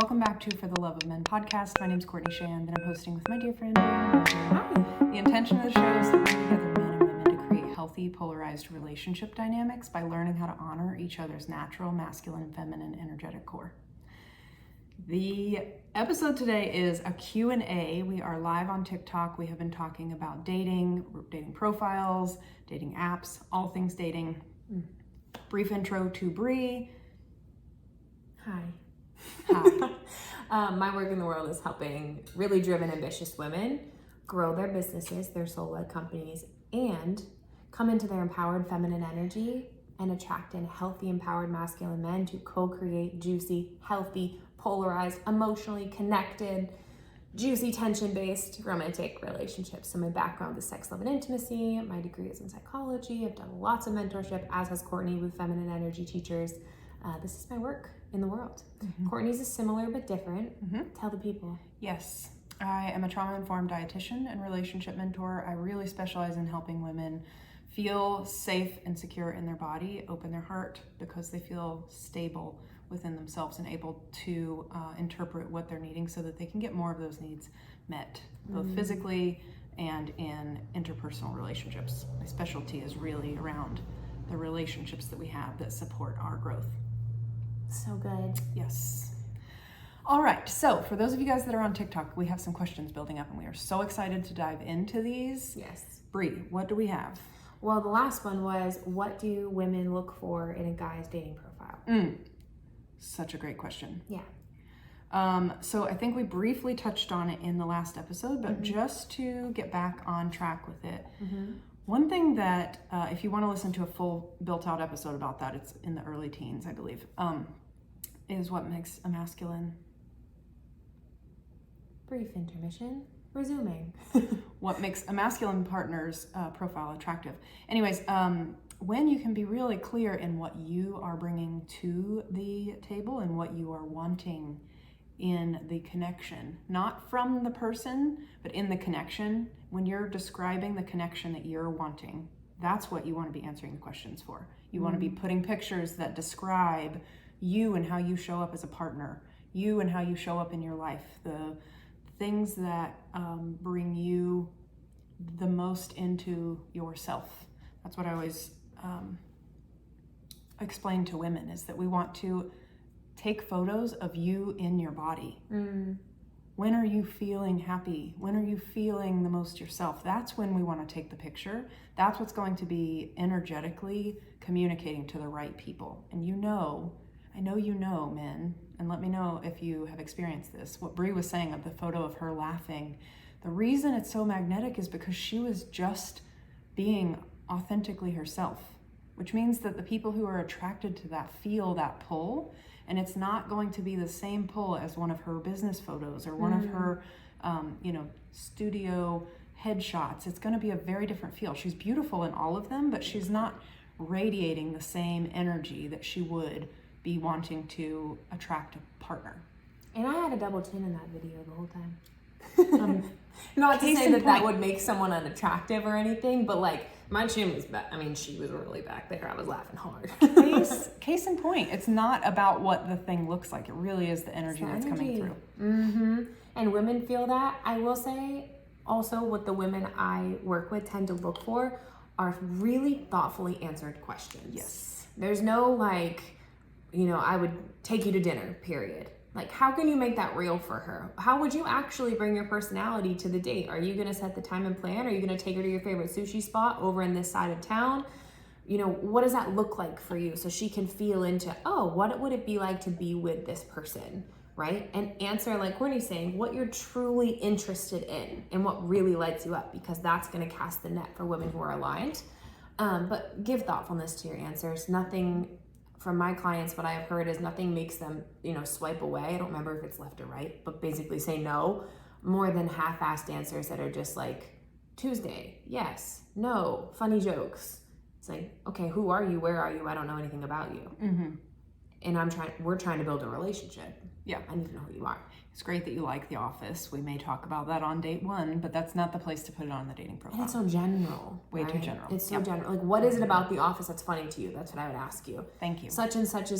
Welcome back to For the Love of Men podcast. My name's Courtney Shand, and I'm hosting with my dear friend Brianna. The intention of the show is to bring together men and women to create healthy, polarized relationship dynamics by learning how to honor each other's natural, masculine, and feminine energetic core. The episode today is a Q&A. We are live on TikTok. We have been talking about dating profiles, dating apps, all things dating. Brief intro to Bri. Hi. Hi. My work in the world is helping really driven, ambitious women grow their businesses, their soul-led companies, and come into their empowered feminine energy and attract in healthy, empowered masculine men to co-create juicy, healthy, polarized, emotionally connected, juicy, tension-based romantic relationships. So my background is sex, love, and intimacy. My degree is in psychology. I've done lots of mentorship, as has Courtney, with feminine energy teachers. This is my work in the world. Courtney's is similar but different. Tell the people. Yes, I am a trauma-informed dietitian and relationship mentor. I really specialize in helping women feel safe and secure in their body, open their heart, because they feel stable within themselves and able to interpret what they're needing so that they can get more of those needs met, both physically and in interpersonal relationships. My specialty is really around the relationships that we have that support our growth. So good. Yes. All right, so for those of you guys that are on TikTok, we have some questions building up and we are so excited to dive into these. Yes. Bri, what do we have? Well, the last one was, what do women look for in a guy's dating profile? Such a great question. Yeah. So I think we briefly touched on it in the last episode, but just to get back on track with it, one thing that, if you want to listen to a full built-out episode about that, it's in the early teens, I believe, is what makes a masculine. Brief intermission. Resuming. What makes a masculine partner's profile attractive. Anyways, when you can be really clear in what you are bringing to the table and what you are wanting in the connection, not from the person, but in the connection. When you're describing the connection that you're wanting, that's what you want to be answering the questions for. You want to be putting pictures that describe you and how you show up as a partner, you and how you show up in your life, the things that bring you the most into yourself. That's what I always explain to women, is that we want to take photos of you in your body. When are you feeling happy? When are you feeling the most yourself? That's when we want to take the picture. That's what's going to be energetically communicating to the right people. And I know you know, men, and let me know if you have experienced this. What Bri was saying of the photo of her laughing, the reason it's so magnetic is because she was just being authentically herself, which means that the people who are attracted to that feel that pull. And it's not going to be the same pull as one of her business photos or one of her, studio headshots. It's going to be a very different feel. She's beautiful in all of them, but she's not radiating the same energy that she would be wanting to attract a partner. And I had a double chin in that video the whole time. Not to say that would make someone unattractive or anything, but like, my chin was back. I mean, she was really back there. I was laughing hard. Case in point, it's not about what the thing looks like. It really is the energy that's coming through. And women feel that. I will say also, what the women I work with tend to look for are really thoughtfully answered questions. Yes. There's no like, I would take you to dinner, period. Like, how can you make that real for her? How would you actually bring your personality to the date? Are you going to set the time and plan? Are you going to take her to your favorite sushi spot over in this side of town? What does that look like for you? So she can feel into, what would it be like to be with this person, right? And answer, like Courtney's saying, what you're truly interested in and what really lights you up, because that's going to cast the net for women who are aligned. But give thoughtfulness to your answers. Nothing... From my clients, what I have heard is nothing makes them, swipe away. I don't remember if it's left or right, but basically say no, more than half-assed answers that are just like, Tuesday, yes, no, funny jokes. It's like, okay, who are you? Where are you? I don't know anything about you. And we're trying to build a relationship. Yeah. I need to know who you are. It's great that you like The Office. We may talk about that on date one, but that's not the place to put it on the dating profile. And it's so general. Way too general. It's so general. Like, what is it about The Office that's funny to you? That's what I would ask you. Thank you. Such and such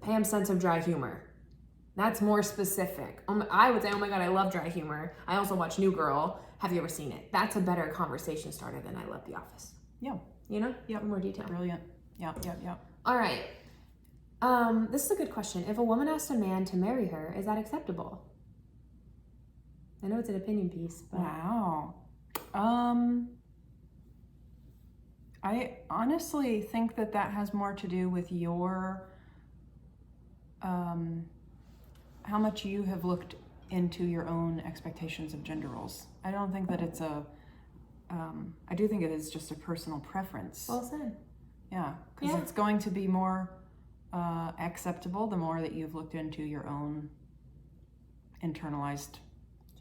Pam's sense of dry humor. That's more specific. I would say, oh my God, I love dry humor. I also watch New Girl. Have you ever seen it? That's a better conversation starter than I love The Office. Yeah. You know? Yeah. More detail. Brilliant. Yeah. All right. This is a good question. If a woman asks a man to marry her, is that acceptable? I know it's an opinion piece, but... Wow. I honestly think that has more to do with your, how much you have looked into your own expectations of gender roles. I don't think that it's I do think it is just a personal preference. Well said. Yeah, because it's going to be more acceptable the more that you've looked into your own internalized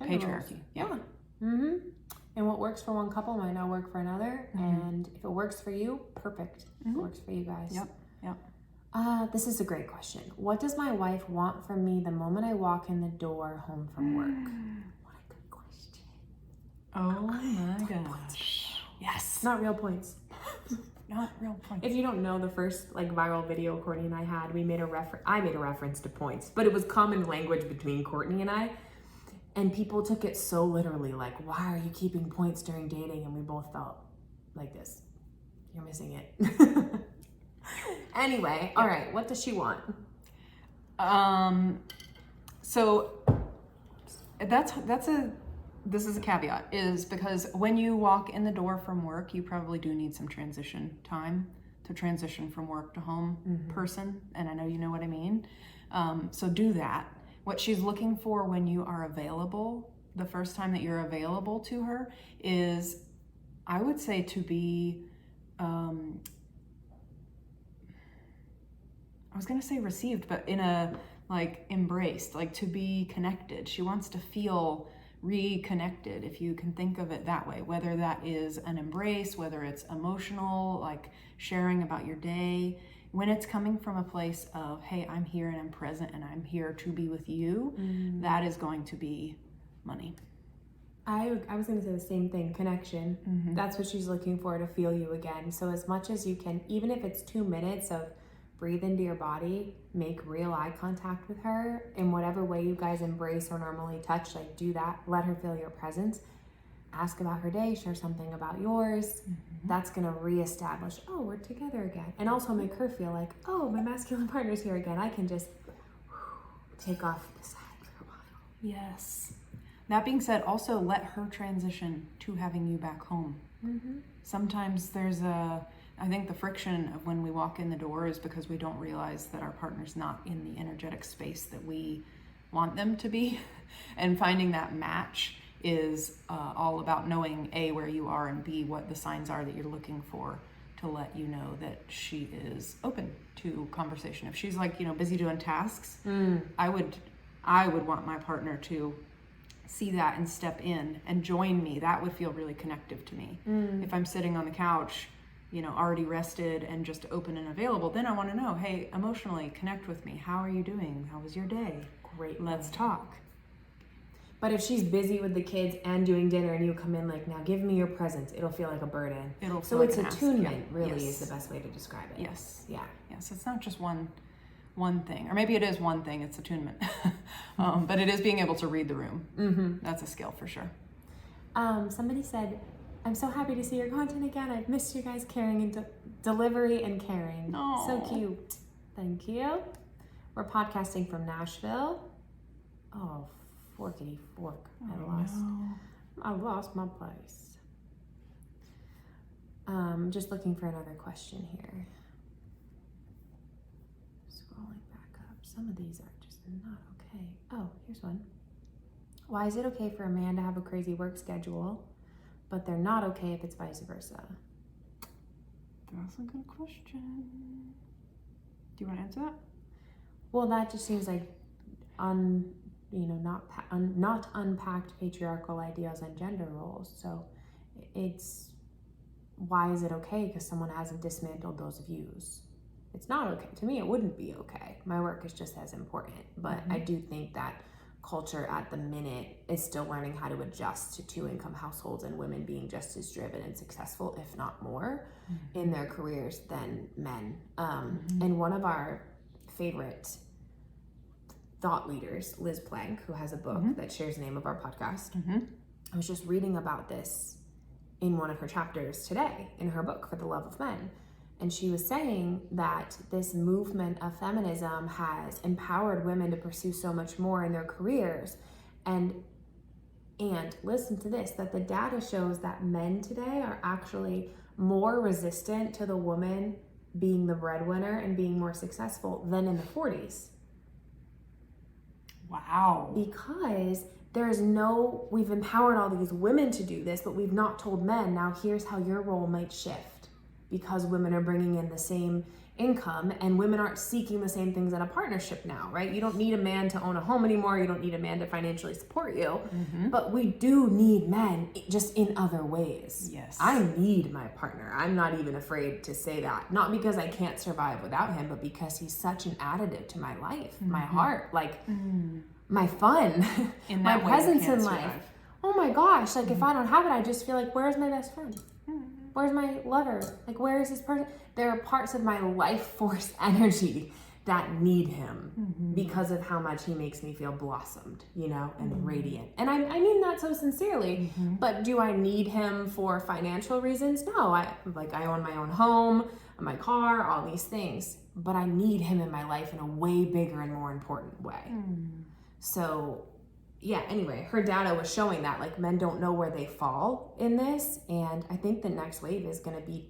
patriarchy. Yeah. Mm-hmm. And what works for one couple might not work for another. And if it works for you, perfect. It works for you guys. Yep. This is a great question. What does my wife want from me the moment I walk in the door home from work? What a good question. Oh my gosh. Yes. Not real points. Not real points. If you don't know, the first viral video Courtney and I had, I made a reference to points, but it was common language between Courtney and I. And people took it so literally, why are you keeping points during dating? And we both felt like this. You're missing it. Anyway, all right, what does she want? So this is a caveat, is because when you walk in the door from work, you probably do need some transition time to transition from work to home person. And I know you know what I mean. So do that. What she's looking for when you are available, the first time that you're available to her, is, I would say, to be, I was going to say received, but in a, embraced, to be connected. She wants to feel reconnected, if you can think of it that way, whether that is an embrace, whether it's emotional, sharing about your day. When it's coming from a place of, hey, I'm here and I'm present and I'm here to be with you, that is going to be money. I was going to say the same thing, connection. That's what she's looking for, to feel you again. So as much as you can, even if it's 2 minutes of breathe into your body, make real eye contact with her in whatever way you guys embrace or normally touch, do that. Let her feel your presence. Ask about her day, share something about yours. That's going to reestablish, oh, we're together again. And also make her feel like, oh, my masculine partner's here again. I can just take off the side for a while. Yes. That being said, also let her transition to having you back home. Sometimes there's I think the friction of when we walk in the door is because we don't realize that our partner's not in the energetic space that we want them to be. And finding that match is all about knowing A, where you are, and B, what the signs are that you're looking for to let you know that she is open to conversation. If she's busy doing tasks, I would want my partner to see that and step in and join me. That would feel really connective to me. If I'm sitting on the couch, already rested and just open and available, then I want to know, hey, emotionally connect with me. How are you doing? How was your day? Great. Let's talk. But if she's busy with the kids and doing dinner and you come in now give me your presents, it'll feel like a burden. So it's attunement, really, is the best way to describe it. Yes. Yeah. Yes, it's not just one thing. Or maybe it is one thing, it's attunement. But it is being able to read the room. That's a skill for sure. Somebody said, I'm so happy to see your content again. I've missed you guys caring and delivery and caring. Aww. So cute. Thank you. We're podcasting from Nashville. Oh, forkity fork. I lost my place. Just looking for another question here. Scrolling back up. Some of these are just not okay. Oh, here's one. Why is it okay for a man to have a crazy work schedule, but they're not okay if it's vice versa? That's a good question. Do you want to answer that? Well, that just seems like not unpacked patriarchal ideas and gender roles. So it's, why is it okay? Because someone hasn't dismantled those views. It's not okay. To me, it wouldn't be okay. My work is just as important. But I do think that culture at the minute is still learning how to adjust to two-income households and women being just as driven and successful, if not more, in their careers than men. And one of our favorite thought leaders, Liz Plank, who has a book that shares the name of our podcast. I was just reading about this in one of her chapters today in her book, For the Love of Men. And she was saying that this movement of feminism has empowered women to pursue so much more in their careers. And listen to this, that the data shows that men today are actually more resistant to the woman being the breadwinner and being more successful than in the 40s. Wow. Because we've empowered all these women to do this, but we've not told men, now here's how your role might shift, because women are bringing in the same income and women aren't seeking the same things in a partnership now, right? You don't need a man to own a home anymore. You don't need a man to financially support you, but we do need men just in other ways. Yes. I need my partner. I'm not even afraid to say that, not because I can't survive without him, but because he's such an additive to my life, my heart, like my fun, my presence in life. Oh my gosh, like if I don't have it, I just feel like, where's my best friend? Where's my lover? Like, where is this person? There are parts of my life force energy that need him because of how much he makes me feel blossomed, and radiant. And I mean that so sincerely, but do I need him for financial reasons? No, I own my own home, my car, all these things, but I need him in my life in a way bigger and more important way. So yeah, anyway, her data was showing that like men don't know where they fall in this. And I think the next wave is going to be,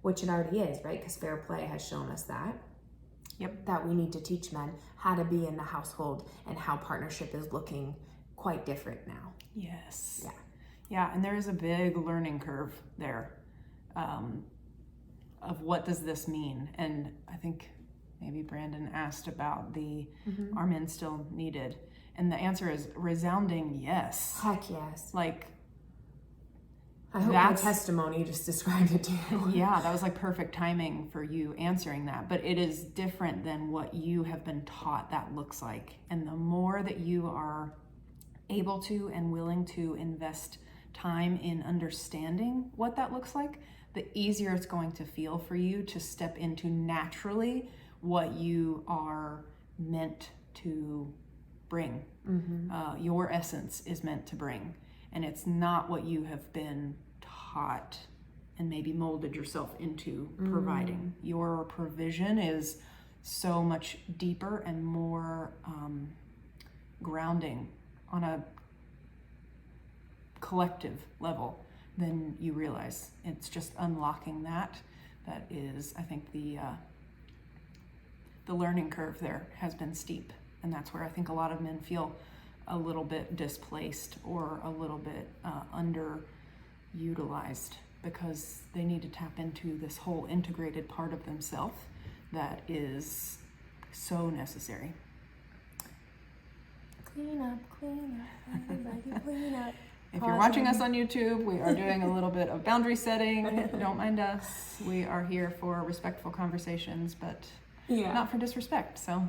which it already is, right? Because Fair Play has shown us that. Yep. That we need to teach men how to be in the household and how partnership is looking quite different now. Yes. Yeah. Yeah, and there is a big learning curve there of what does this mean. And I think maybe Brandon asked about are men still needed? And the answer is resounding yes. Heck yes. Like, I hope my testimony just described it to you. Yeah, that was like perfect timing for you answering that. But it is different than what you have been taught that looks like. And the more that you are able to and willing to invest time in understanding what that looks like, the easier it's going to feel for you to step into naturally what you are meant to bring. Your essence is meant to bring, and it's not what you have been taught and maybe molded yourself into providing. Your provision is so much deeper and more grounding on a collective level than you realize. It's just unlocking that is, I think, the learning curve there has been steep. And that's where I think a lot of men feel a little bit displaced or a little bit underutilized, because they need to tap into this whole integrated part of themselves that is so necessary. Clean up, everybody clean up. If you're watching us on YouTube, we are doing a little bit of boundary setting. Don't mind us. We are here for respectful conversations, but not for disrespect. So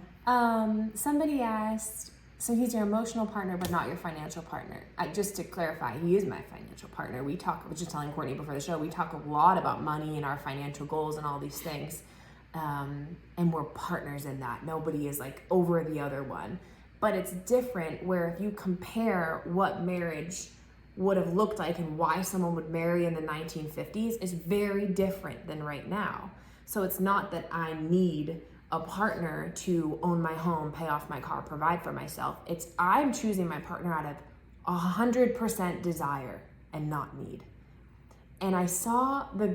somebody asked, so he's your emotional partner but not your financial partner. Just to clarify, he is my financial partner. I was just telling Courtney before the show, we talk a lot about money and our financial goals and all these things, and we're partners in that. Nobody is like over the other one, but it's different where if you compare what marriage would have looked like and why someone would marry in the 1950s is very different than right now. So it's not that I need a partner to own my home, pay off my car, provide for myself. It's I'm choosing my partner out of 100% desire and not need. And I saw I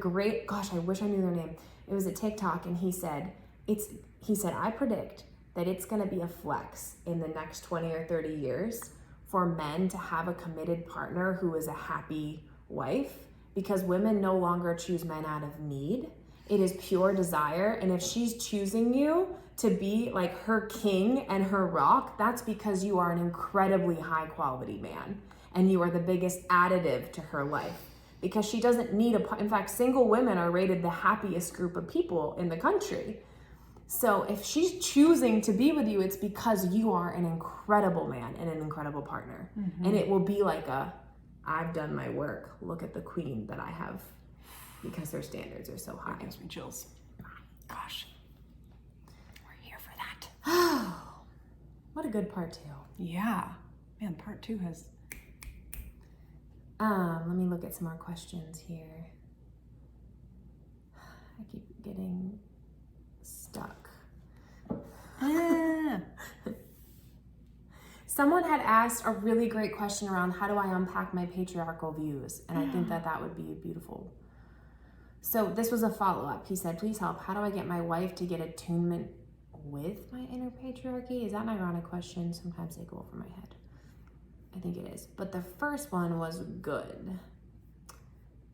wish I knew their name. It was a TikTok, and he said, I predict that it's gonna be a flex in the next 20 or 30 years for men to have a committed partner who is a happy wife, because women no longer choose men out of need. It is pure desire. And if she's choosing you to be like her king and her rock, that's because you are an incredibly high quality man and you are the biggest additive to her life, because she doesn't need in fact, single women are rated the happiest group of people in the country. So if she's choosing to be with you, it's because you are an incredible man and an incredible partner. And it will be like I've done my work. Look at the queen that I have, because their standards are so high. It gives me chills. Gosh, we're here for that. What a good part 2. Yeah. Man, part 2 has... Let me look at some more questions here. I keep getting stuck. Someone had asked a really great question around how do I unpack my patriarchal views? And I think that would be beautiful. So this was a follow-up. He said, please help. How do I get my wife to get attunement with my inner patriarchy? Is that an ironic question? Sometimes they go over my head. I think it is. But the first one was good.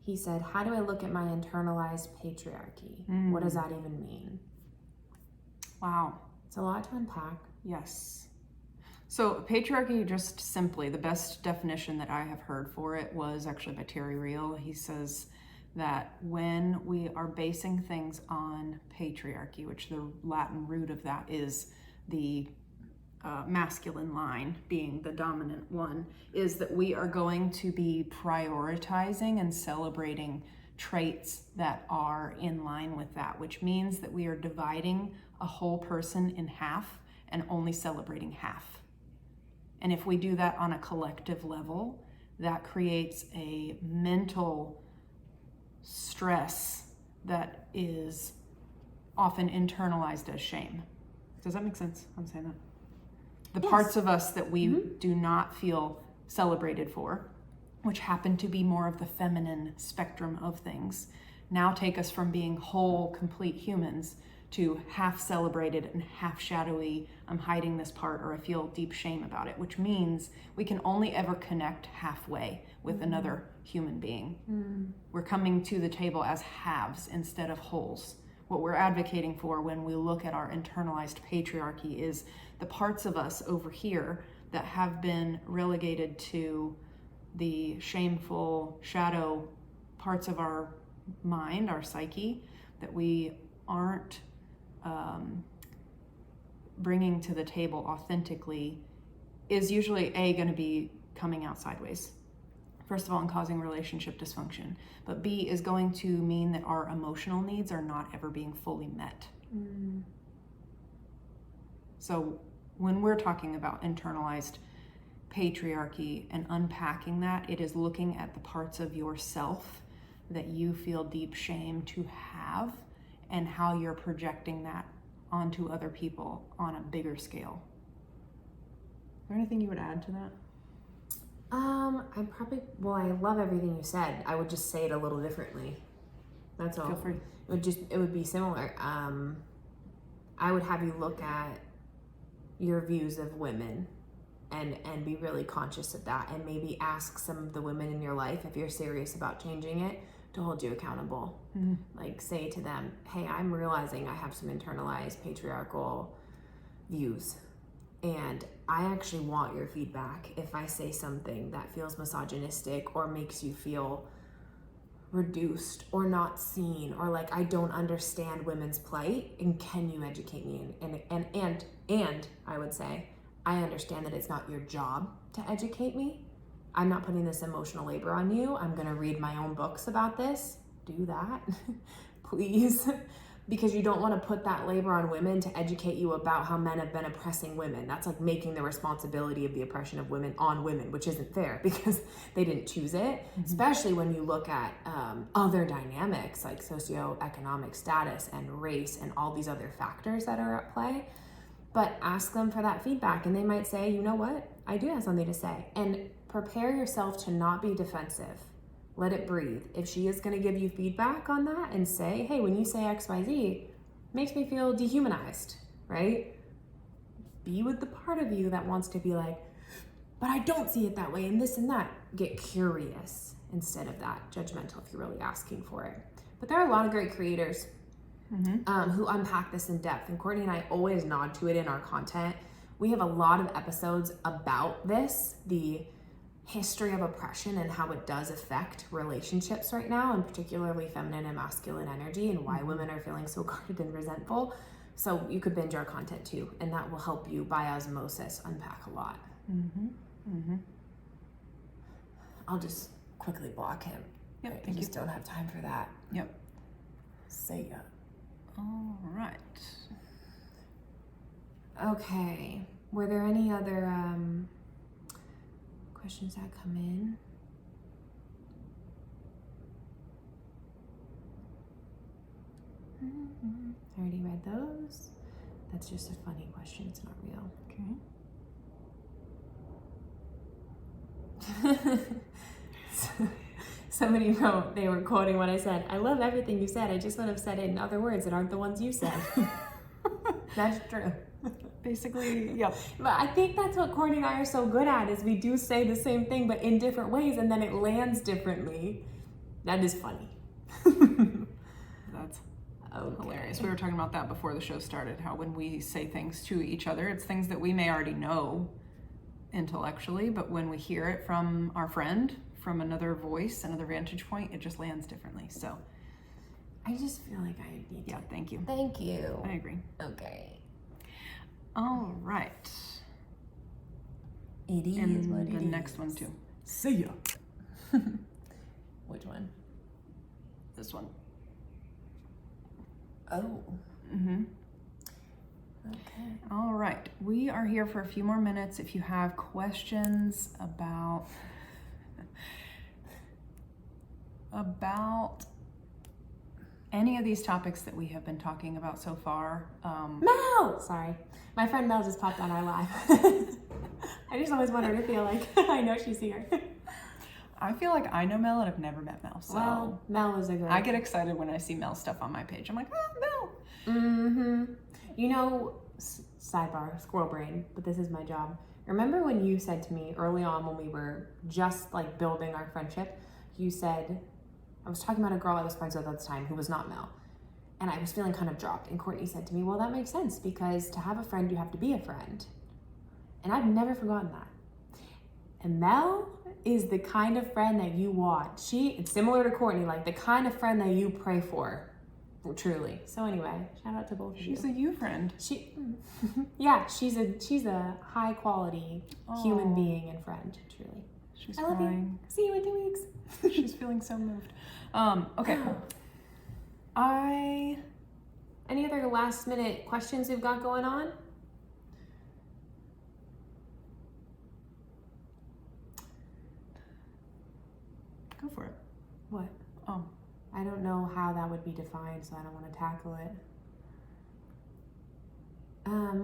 He said, how do I look at my internalized patriarchy? What does that even mean? Wow. It's a lot to unpack. Yes. So patriarchy, just simply, the best definition that I have heard for it was actually by Terry Real. He says that when we are basing things on patriarchy, which the Latin root of that is the masculine line being the dominant one, is that we are going to be prioritizing and celebrating traits that are in line with that, which means that we are dividing a whole person in half and only celebrating half. And if we do that on a collective level, that creates a mental stress that is often internalized as shame. Does that make sense? I'm saying that. The parts of us that we do not feel celebrated for, which happen to be more of the feminine spectrum of things, now take us from being whole, complete humans to half celebrated and half shadowy. I'm hiding this part, or I feel deep shame about it, which means we can only ever connect halfway with another human being. We're coming to the table as halves instead of wholes. What we're advocating for when we look at our internalized patriarchy is the parts of us over here that have been relegated to the shameful shadow parts of our mind, our psyche, that we aren't bringing to the table authentically, is usually going to be coming out sideways. First of all, and causing relationship dysfunction. But B is going to mean that our emotional needs are not ever being fully met. So when we're talking about internalized patriarchy and unpacking that, it is looking at the parts of yourself that you feel deep shame to have and how you're projecting that onto other people on a bigger scale. Is there anything you would add to that? I love everything you said. I would just say it a little differently. That's all. Feel free. It would be similar. I would have you look at your views of women and be really conscious of that, and maybe ask some of the women in your life, if you're serious about changing it, to hold you accountable. Like, say to them, hey, I'm realizing I have some internalized patriarchal views, and I actually want your feedback if I say something that feels misogynistic or makes you feel reduced or not seen, or like I don't understand women's plight, and can you educate me? And I would say, I understand that it's not your job to educate me. I'm not putting this emotional labor on you. I'm gonna read my own books about this. Do that, please. Because you don't want to put that labor on women to educate you about how men have been oppressing women. That's like making the responsibility of the oppression of women on women, which isn't fair because they didn't choose it, especially when you look at other dynamics like socioeconomic status and race and all these other factors that are at play. But ask them for that feedback, and they might say, you know what, I do have something to say. And prepare yourself to not be defensive. Let it breathe. If she is going to give you feedback on that and say, hey, when you say XYZ, makes me feel dehumanized, right? Be with the part of you that wants to be like, but I don't see it that way, and this and that. Get curious instead of that judgmental if you're really asking for it. But there are a lot of great creators who unpack this in depth, and Courtney and I always nod to it in our content. We have a lot of episodes about this, the history of oppression and how it does affect relationships right now, and particularly feminine and masculine energy, and why women are feeling so guarded and resentful. So you could binge our content too, and that will help you by osmosis unpack a lot. I'll just quickly block him. Yep, I just don't have time for that. Yep. See ya. All right. Okay. Were there any other questions that come in? I already read those. That's just a funny question. It's not real. Okay. Somebody wrote, they were quoting what I said. I love everything you said. I just would have said it in other words that aren't the ones you said. That's true. Basically, yep. But I think that's what Courtney and I are so good at, is we do say the same thing but in different ways, and then it lands differently. That is funny. That's okay. hilarious. We were talking about that before the show started, how when we say things to each other, it's things that we may already know intellectually, but when we hear it from our friend, from another voice, another vantage point, it just lands differently. So I just feel like I need to. yeah, thank you. Thank you. I agree. Okay. All right. It is And what it the is. next one too. See ya. Which one? This one. Oh. Mm-hmm. Okay. All right. We are here for a few more minutes. If you have questions about any of these topics that we have been talking about so far. Mel! Sorry. My friend Mel just popped on our live. I just always want her to feel like I know she's here. I feel like I know Mel and I've never met Mel. So Well, Mel is a girl. I get excited when I see Mel stuff on my page. I'm like, oh, Mel. Mm-hmm. You know, sidebar, squirrel brain, but this is my job. Remember when you said to me early on when we were just like building our friendship, you said, I was talking about a girl I was friends with at the time who was not Mel, and I was feeling kind of dropped, and Courtney said to me, well, that makes sense, because to have a friend, you have to be a friend. And I've never forgotten that. And Mel is the kind of friend that you want. It's similar to Courtney, like the kind of friend that you pray for, truly. So anyway, shout out to both of you. She's a you friend. Yeah, she's a high quality human being and friend, truly. She's I love crying. you. See you in 2 weeks. She's feeling so moved. Okay. Any other last minute questions we've got going on? Go for it. What? Oh. I don't know how that would be defined, so I don't want to tackle it.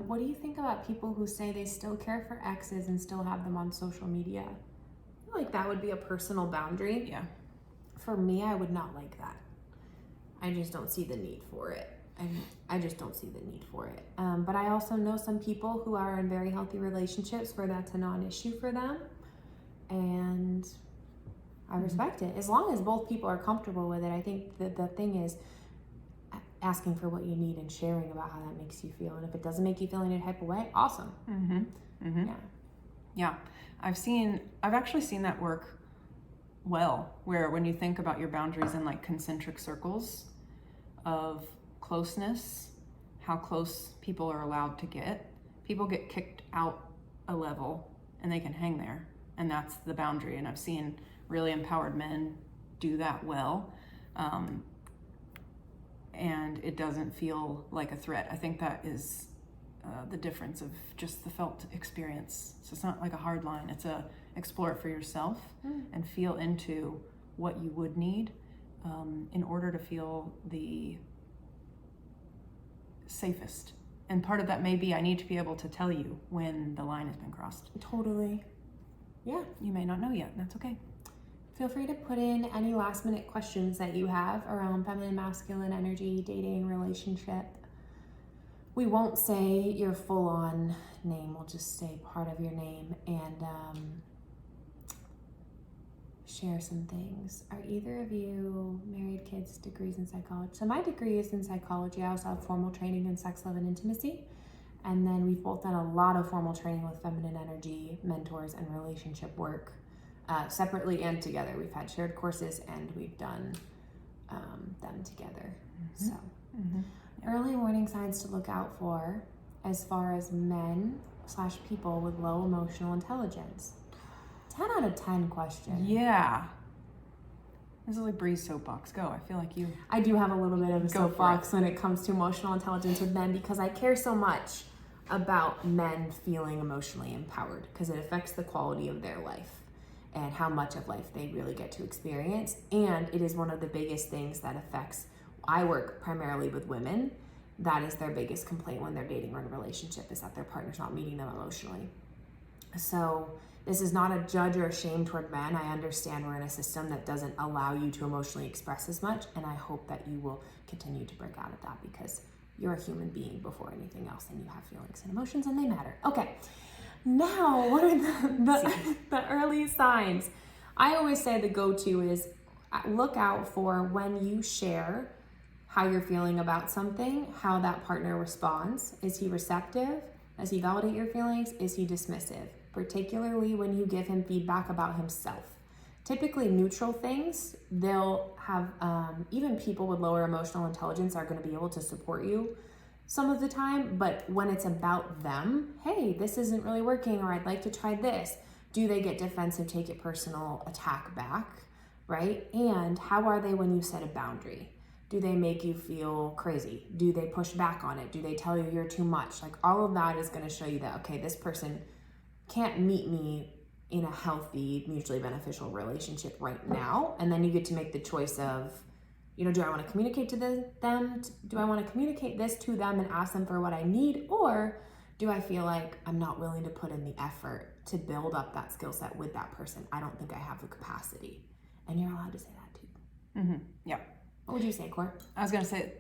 What do you think about people who say they still care for exes and still have them on social media? I feel like that would be a personal boundary. Yeah. For me, I would not like that. I just don't see the need for it. I just don't see the need for it. But I also know some people who are in very healthy relationships where that's a non-issue for them. And I respect it. As long as both people are comfortable with it, I think that the thing is asking for what you need and sharing about how that makes you feel. And if it doesn't make you feel any type of way, awesome. Mm-hmm. Mm-hmm. Yeah. Yeah. I've actually seen that work well, where when you think about your boundaries in like concentric circles of closeness, how close people are allowed to get. People get kicked out a level and they can hang there, and that's the boundary. And I've seen really empowered men do that well, and it doesn't feel like a threat. I think that is the difference of just the felt experience. So it's not like a hard line. It's a explore it for yourself and feel into what you would need in order to feel the safest. And part of that may be I need to be able to tell you when the line has been crossed. Totally. Yeah. You may not know yet, and that's okay. Feel free to put in any last minute questions that you have around feminine, masculine energy, dating, relationship. We won't say your full on name, we'll just say part of your name and share some things. Are either of you married, kids, degrees in psychology? So my degree is in psychology. I also have formal training in sex, love, and intimacy. And then we've both done a lot of formal training with feminine energy, mentors, and relationship work. Separately and together. We've had shared courses and we've done them together. Mm-hmm. So early warning signs to look out for as far as men/people with low emotional intelligence. 10 out of 10 question. Yeah. This is like Bri's soapbox. Go. I feel like you. I do have a little bit of a soapbox when it comes to emotional intelligence with men because I care so much about men feeling emotionally empowered because it affects the quality of their life and how much of life they really get to experience. And it is one of the biggest things that affects, I work primarily with women. That is their biggest complaint when they're dating or in a relationship, is that their partner's not meeting them emotionally. So this is not a judge or a shame toward men. I understand we're in a system that doesn't allow you to emotionally express as much, and I hope that you will continue to break out of that because you're a human being before anything else, and you have feelings and emotions, and they matter. Okay, now what are the early signs? I always say the go-to is look out for when you share how you're feeling about something, how that partner responds. Is he receptive? Does he validate your feelings? Is he dismissive? Particularly when you give him feedback about himself. Typically neutral things, they'll have, even people with lower emotional intelligence are going to be able to support you some of the time, but when it's about them, hey, this isn't really working, or I'd like to try this, do they get defensive, take it personal, attack back, right? And how are they when you set a boundary? Do they make you feel crazy? Do they push back on it? Do they tell you you're too much? Like all of that is going to show you that, okay, this person can't meet me in a healthy, mutually beneficial relationship right now. And then you get to make the choice of, you know, do I want to communicate to them? Do I want to communicate this to them and ask them for what I need? Or do I feel like I'm not willing to put in the effort to build up that skill set with that person? I don't think I have the capacity. And you're allowed to say that too. Mm-hmm. Yeah. What would you say, Court? I was going to say,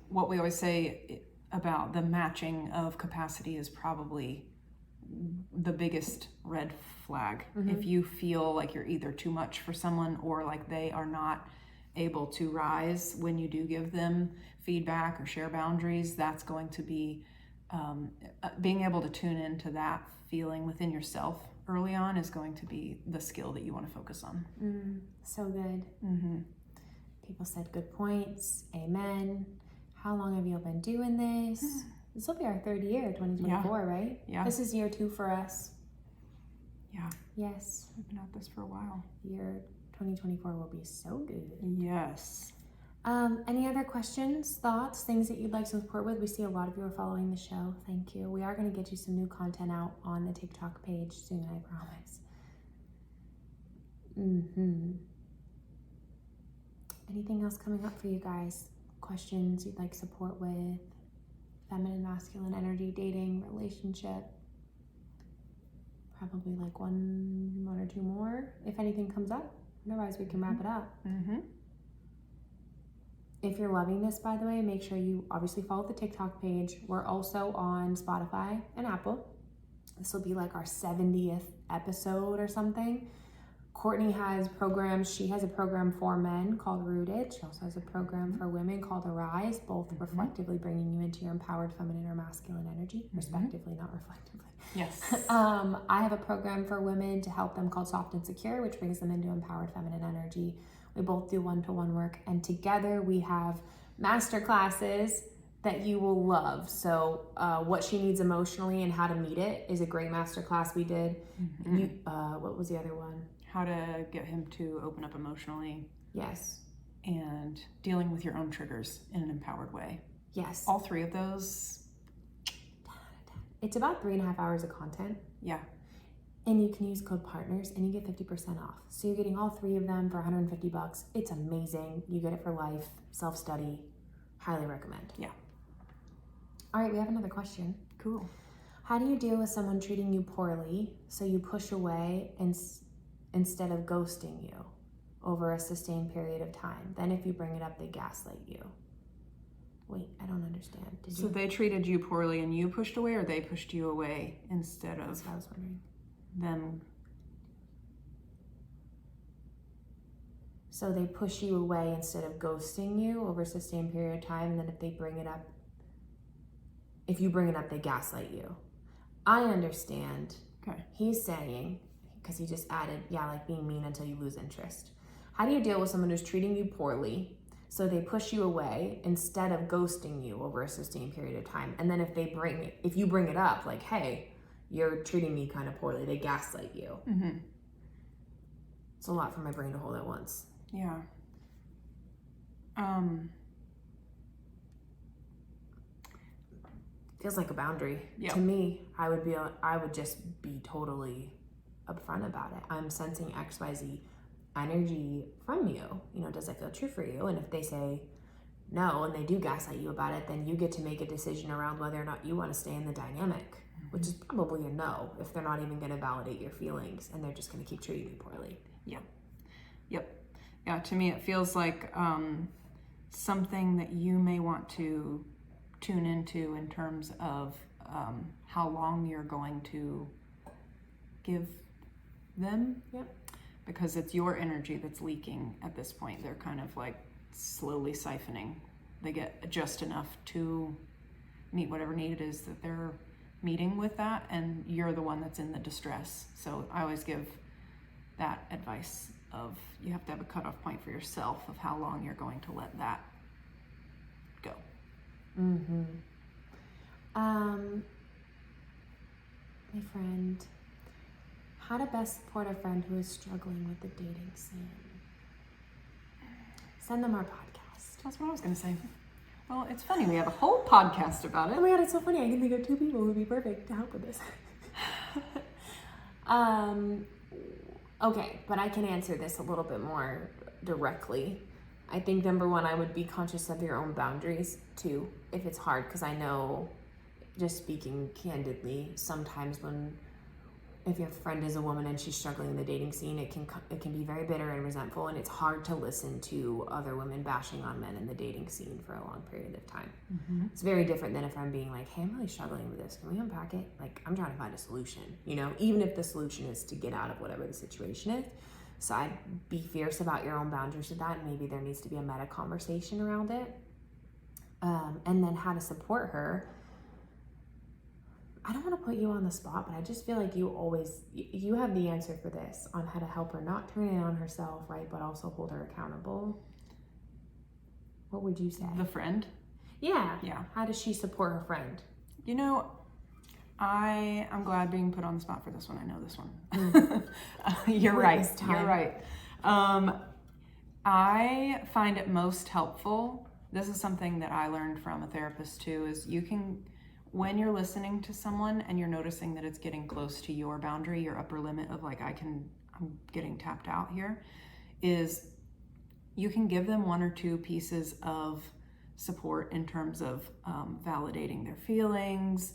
what we always say about the matching of capacity is probably the biggest red flag. Mm-hmm. If you feel like you're either too much for someone or like they are not able to rise when you do give them feedback or share boundaries, that's going to be being able to tune into that feeling within yourself early on is going to be the skill that you want to focus on. So good. Mm-hmm. People said good points. Amen. How long have you been doing this? This will be our third year, 2024, right? Yeah. This is year 2 for us. Yeah. Yes. We've been at this for a while. Year 2024 will be so good. Yes. Any other questions, thoughts, things that you'd like some support with? We see a lot of you are following the show. Thank you. We are going to get you some new content out on the TikTok page soon, I promise. Anything else coming up for you guys? Questions you'd like support with? Feminine, masculine energy, dating, relationship? Probably like one or two more if anything comes up. Otherwise, we can wrap it up. If you're loving this, by the way, make sure you obviously follow the TikTok page. We're also on Spotify and Apple. This will be like our 70th episode or something. Courtney has programs. She has a program for men called Rooted. She also has a program for women called Arise, both reflectively bringing you into your empowered feminine or masculine energy, respectively, not reflectively. Yes. I have a program for women to help them called Soft and Secure, which brings them into empowered feminine energy. We both do one-to-one work, and together we have master classes that you will love. So what she needs emotionally and how to meet it is a great master class we did. What was the other one? How to get him to open up emotionally. Yes. And dealing with your own triggers in an empowered way. Yes. All 3 of those. 10 out of 10. It's about 3.5 hours of content. Yeah. And you can use code PARTNERS and you get 50% off. So you're getting all 3 of them for $150. It's amazing. You get it for life. Self-study. Highly recommend. Yeah. All right, we have another question. Cool. How do you deal with someone treating you poorly so you push away instead of ghosting you over a sustained period of time? Then if you bring it up, they gaslight you. Wait, I don't understand. So they treated you poorly and you pushed away, or they pushed you away instead of That's what I was wondering. them? So they push you away instead of ghosting you over a sustained period of time, and then if you bring it up, they gaslight you. I understand. Okay. He's saying, because he just added, like being mean until you lose interest. How do you deal with someone who's treating you poorly, so they push you away instead of ghosting you over a sustained period of time? And then if you bring it up, like, hey, you're treating me kind of poorly, they gaslight you. It's a lot for my brain to hold at once. Yeah. feels like a boundary. Yep. To me, I would just be totally upfront about it. I'm sensing XYZ energy from you. You know, does it feel true for you? And if they say no and they do gaslight you about it, then you get to make a decision around whether or not you want to stay in the dynamic, which is probably a no if they're not even going to validate your feelings and they're just going to keep treating you poorly. Yep. Yeah, to me it feels like something that you may want to tune into in terms of how long you're going to give them. Yep. Because it's your energy that's leaking at this point. They're kind of like slowly siphoning. They get just enough to meet whatever need it is that they're meeting with that, and you're the one that's in the distress. So I always give that advice of you have to have a cutoff point for yourself of how long you're going to let that go. Mm-hmm. My friend, how to best support a friend who is struggling with the dating scene? Send them our podcast. That's what I was going to say. Well, it's funny. We have a whole podcast about it. Oh my God, it's so funny. I can think of 2 people who would be perfect to help with this. Okay, but I can answer this a little bit more directly. I think number 1, I would be conscious of your own boundaries too, if it's hard, because I know, just speaking candidly, sometimes if your friend is a woman and she's struggling in the dating scene, it can be very bitter and resentful, and it's hard to listen to other women bashing on men in the dating scene for a long period of time. Mm-hmm. It's very different than if I'm being like, hey, I'm really struggling with this. Can we unpack it? Like, I'm trying to find a solution, you know, even if the solution is to get out of whatever the situation is. So I'd be fierce about your own boundaries with that, and maybe there needs to be a meta conversation around it. And then how to support her. I don't want to put you on the spot, but I just feel like you have the answer for this on how to help her not turn in on herself, right? But also hold her accountable. What would you say? The friend? Yeah. Yeah. How does she support her friend? You know, I'm glad being put on the spot for this one. I know this one. You're right. You're right. I find it most helpful. This is something that I learned from a therapist too, is when you're listening to someone and you're noticing that it's getting close to your boundary, your upper limit of like, I'm getting tapped out here, is you can give them 1 or 2 pieces of support in terms of validating their feelings,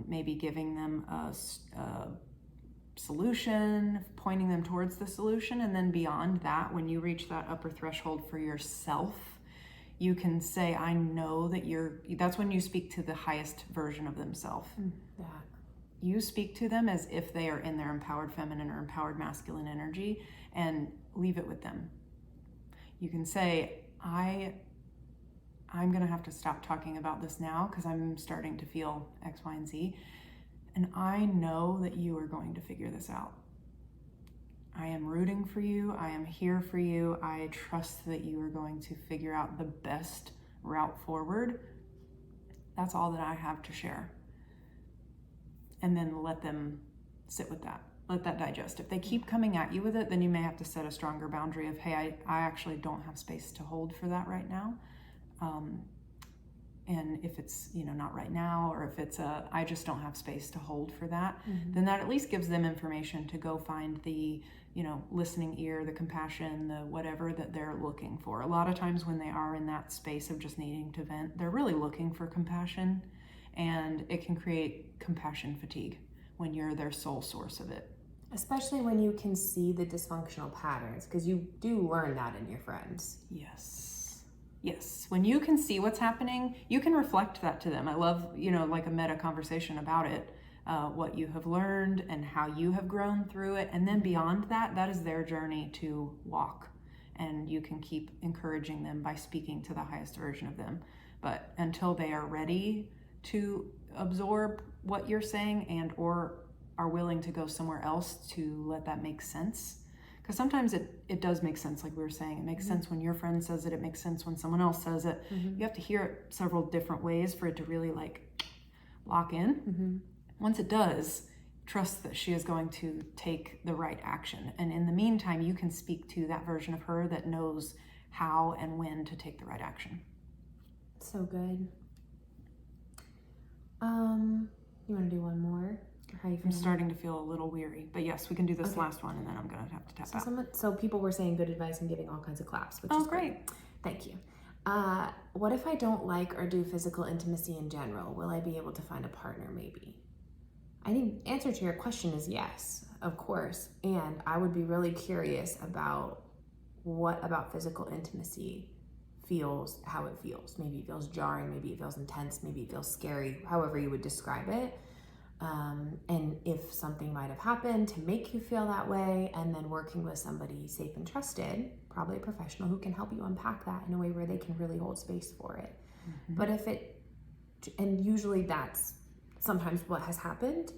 maybe giving them a solution, pointing them towards the solution. And then beyond that, when you reach that upper threshold for yourself, you can say, I know that that's when you speak to the highest version of themselves. You speak to them as if they are in their empowered feminine or empowered masculine energy, and leave it with them. You can say, I'm going to have to stop talking about this now because I'm starting to feel X, Y, and Z. And I know that you are going to figure this out. I am rooting for you. I am here for you. I trust that you are going to figure out the best route forward. That's all that I have to share. And then let them sit with that. Let that digest. If they keep coming at you with it, then you may have to set a stronger boundary of, hey, I actually don't have space to hold for that right now. And if it's, not right now, or if it's I just don't have space to hold for that, then that at least gives them information to go find the, listening ear, the compassion, the whatever that they're looking for. A lot of times when they are in that space of just needing to vent, they're really looking for compassion, and it can create compassion fatigue when you're their sole source of it. Especially when you can see the dysfunctional patterns, because you do learn that in your friends. Yes. When you can see what's happening, you can reflect that to them. I love, like a meta conversation about it, what you have learned and how you have grown through it. And then beyond that, that is their journey to walk. And you can keep encouraging them by speaking to the highest version of them. But until they are ready to absorb what you're saying and or are willing to go somewhere else to let that make sense. Because sometimes it does make sense, like we were saying. It makes sense when your friend says it. It makes sense when someone else says it. You have to hear it several different ways for it to really lock in. Once it does, trust that she is going to take the right action. And in the meantime, you can speak to that version of her that knows how and when to take the right action. So good. You want to do one more? How you I'm feeling? starting to feel a little weary, but yes, we can do this last one, and then I'm gonna have to tap out. So people were saying good advice and giving all kinds of claps, which Oh, is great. Thank you. What if I don't like or do physical intimacy in general? Will I be able to find a partner maybe? I think the answer to your question is yes, of course. And I would be really curious about what about physical intimacy feels, how it feels. Maybe it feels jarring, maybe it feels intense, maybe it feels scary, however you would describe it. And if something might have happened to make you feel that way, and then working with somebody safe and trusted, probably a professional who can help you unpack that in a way where they can really hold space for it. But if it, and usually that's sometimes what has happened.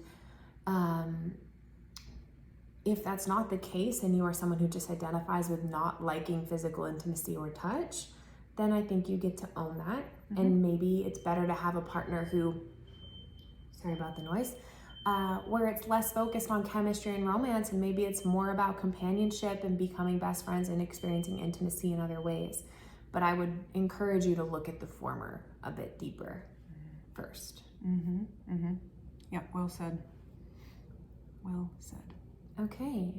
If that's not the case and you are someone who just identifies with not liking physical intimacy or touch, then I think you get to own that. And maybe it's better to have a partner who, sorry about the noise, where it's less focused on chemistry and romance, and maybe it's more about companionship and becoming best friends and experiencing intimacy in other ways. But I would encourage you to look at the former a bit deeper first. Yeah, well said. Well said. Okay.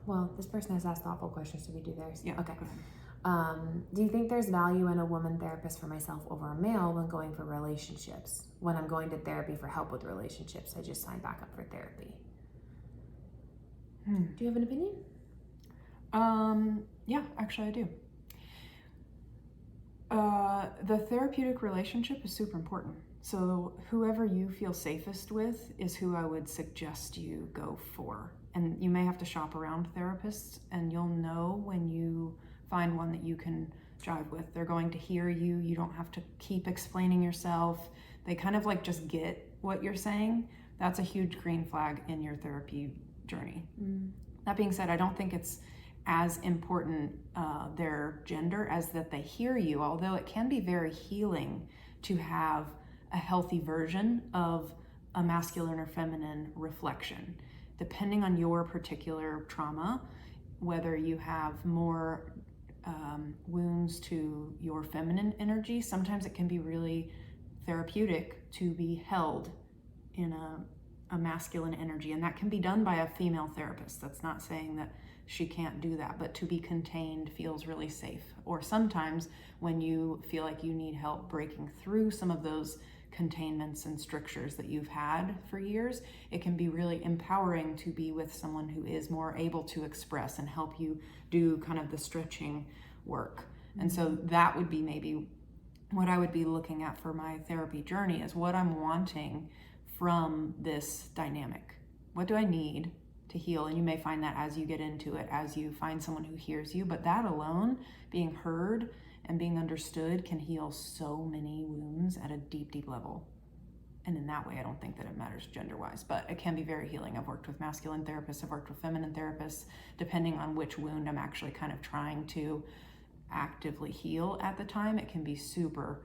Well, this person has asked thoughtful questions. Should we do theirs? Yeah. Okay. Go ahead. Do you think there's value in a woman therapist for myself over a male when going for relationships? When I'm going to therapy for help with relationships, I just signed back up for therapy. Do you have an opinion? Yeah, actually I do. The therapeutic relationship is super important. So whoever you feel safest with is who I would suggest you go for. And you may have to shop around therapists, and you'll know when you find one that you can jive with. They're going to hear you. You don't have to keep explaining yourself. They kind of like just get what you're saying. That's a huge green flag in your therapy journey. That being said, I don't think it's as important their gender as that they hear you, although it can be very healing to have a healthy version of a masculine or feminine reflection. Depending on your particular trauma, whether you have more wounds to your feminine energy, sometimes it can be really therapeutic to be held in a masculine energy, and that can be done by a female therapist. That's not saying that she can't do that, but to be contained feels really safe. Or sometimes when you feel like you need help breaking through some of those containments and strictures that you've had for years, it can be really empowering to be with someone who is more able to express and help you do kind of the stretching work. And so that would be maybe what I would be looking at for my therapy journey, is what I'm wanting from this dynamic. What do I need to heal? And you may find that as you get into it, as you find someone who hears you, but that alone, being heard and being understood, can heal so many wounds at a deep, deep level. And in that way, I don't think that it matters gender-wise, but it can be very healing. I've worked with masculine therapists, I've worked with feminine therapists, depending on which wound I'm actually kind of trying to actively heal at the time. It can be super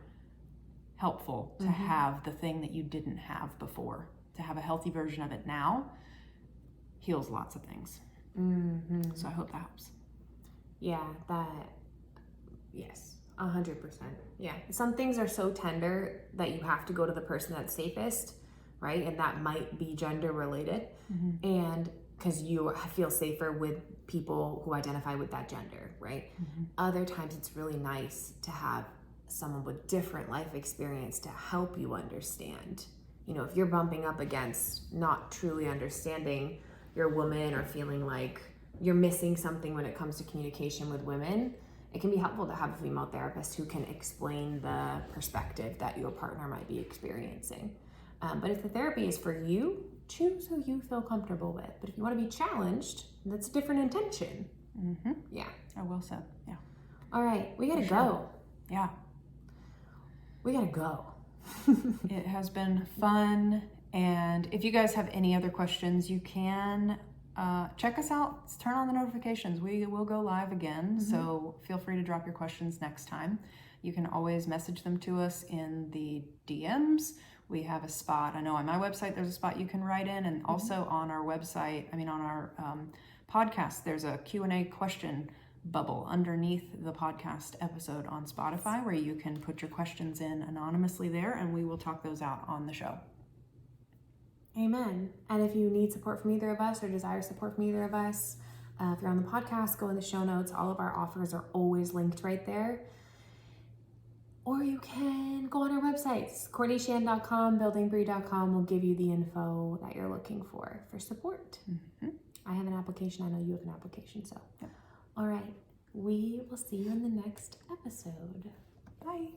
helpful to have the thing that you didn't have before. To have a healthy version of it now heals lots of things. So I hope that helps. Yeah, yes, 100%. Yeah, some things are so tender that you have to go to the person that's safest, right? And that might be gender related. And because you feel safer with people who identify with that gender, right? Other times it's really nice to have someone with different life experience to help you understand. You know, if you're bumping up against not truly understanding your woman, or feeling like you're missing something when it comes to communication with women, it can be helpful to have a female therapist who can explain the perspective that your partner might be experiencing. But if the therapy is for you, choose who you feel comfortable with. But if you want to be challenged, that's a different intention. Yeah. Oh, well said. Yeah. All right, we gotta go. Yeah. We gotta go. It has been fun. And if you guys have any other questions, you can check us out. Turn on the notifications. We will go live again. So feel free to drop your questions next time. You can always message them to us in the DMs. We have a spot. I know on my website, there's a spot you can write in. And also on our website, on our podcast, there's a Q&A question bubble underneath the podcast episode on Spotify where you can put your questions in anonymously there, and we will talk those out on the show. Amen. And if you need support from either of us or desire support from either of us, if you're on the podcast, go in the show notes. All of our offers are always linked right there. Or you can go on our websites, CourtneyShan.com, BuildingBri.com will give you the info that you're looking for support. Mm-hmm. I have an application. I know you have an application. So, Yep. All right. We will see you in the next episode. Bye.